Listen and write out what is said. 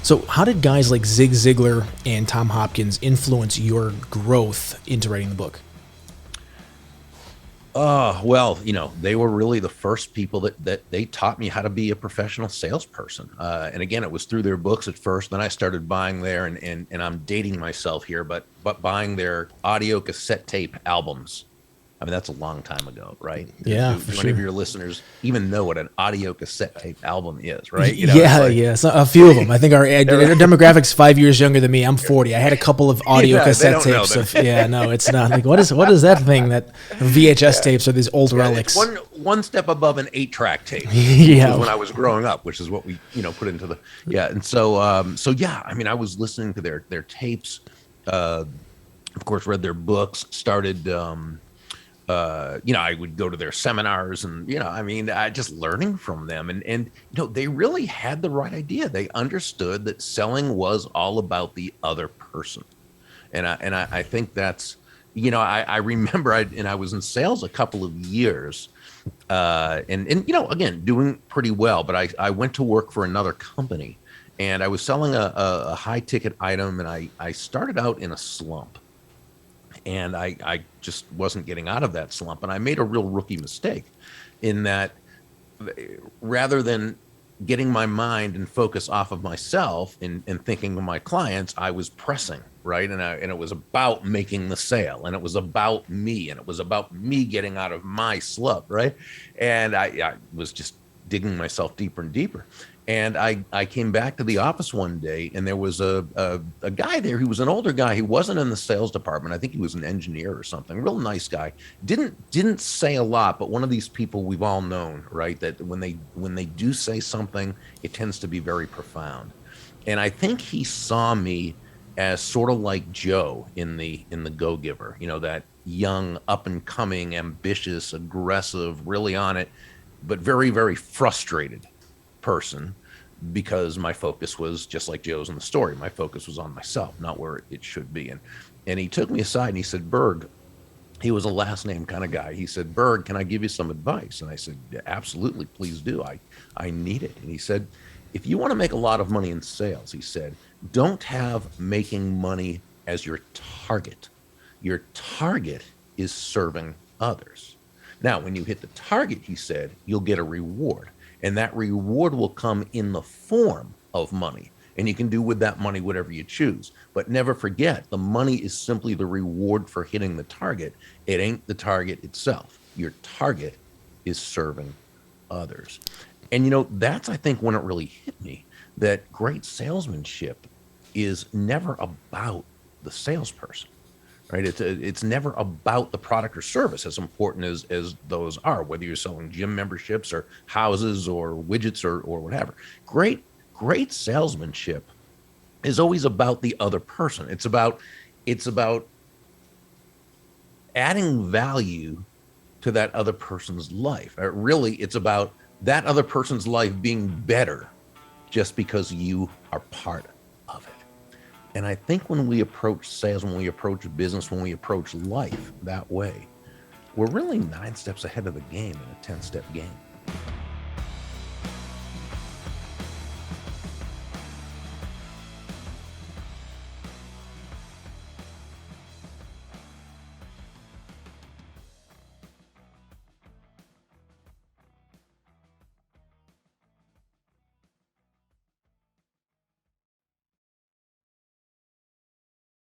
So how did guys like Zig Ziglar and Tom Hopkins influence your growth into writing the book? Well, they were really the first people that they taught me how to be a professional salesperson. And again, it was through their books at first. Then I started buying their, and I'm dating myself here, but buying their audio cassette tape albums. I mean, that's a long time ago, right? Yeah, for Do any of sure. your listeners even know what an audio cassette tape album is, right? It's Yeah, like, yeah. So a few of them. I think our demographic's 5 years younger than me. I'm 40. I had a couple of audio yeah, they cassette don't know tapes of. that. Yeah, no, it's not. Like, what is that thing? That VHS tapes are these old Yeah, it's relics. one step above an 8-track tape, which was Yeah. when I was growing up, which is what we put into the And so yeah, I mean, I was listening to their tapes, uh, of course, read their books, started. I would go to their seminars, and I mean, I just learning from them, and they really had the right idea. They understood that selling was all about the other person, and I think that's, I remember I was in sales a couple of years, and again, doing pretty well, but I went to work for another company, and I was selling a high ticket item, and I started out in a slump, and I just wasn't getting out of that slump, and I made a real rookie mistake in that, rather than getting my mind and focus off of myself and thinking of my clients, I was pressing, right? And it was about making the sale, and it was about me, and it was about me getting out of my slump, right? And I was just digging myself deeper and deeper. And I came back to the office one day, and there was a guy there. He was an older guy. He wasn't in the sales department. I think he was an engineer or something. Real nice guy. Didn't say a lot, but one of these people we've all known, right? That when they do say something, it tends to be very profound. And I think he saw me as sort of like Joe in the Go Giver. That young, up and coming, ambitious, aggressive, really on it, but very, very frustrated person, because my focus was just like Joe's in the story. My focus was on myself, not where it should be. And he took me aside and he said, Berg, he was a last name kind of guy. He said, Berg, can I give you some advice? And I said, "Yeah, absolutely, please do. I need it." And he said, if you want to make a lot of money in sales, he said, don't have making money as your target. Your target is serving others. Now, when you hit the target, he said, you'll get a reward. And that reward will come in the form of money. And you can do with that money whatever you choose. But never forget, the money is simply the reward for hitting the target. It ain't the target itself. Your target is serving others. And that's, I think, when it really hit me, that great salesmanship is never about the salesperson. Right? It's never about the product or service, as important as those are, whether you're selling gym memberships or houses or widgets or whatever. Great salesmanship is always about the other person. It's about adding value to that other person's life. Really, it's about that other person's life being better just because you are part of it. And I think when we approach sales, when we approach business, when we approach life that way, we're really 9 steps ahead of the game in a 10-step game.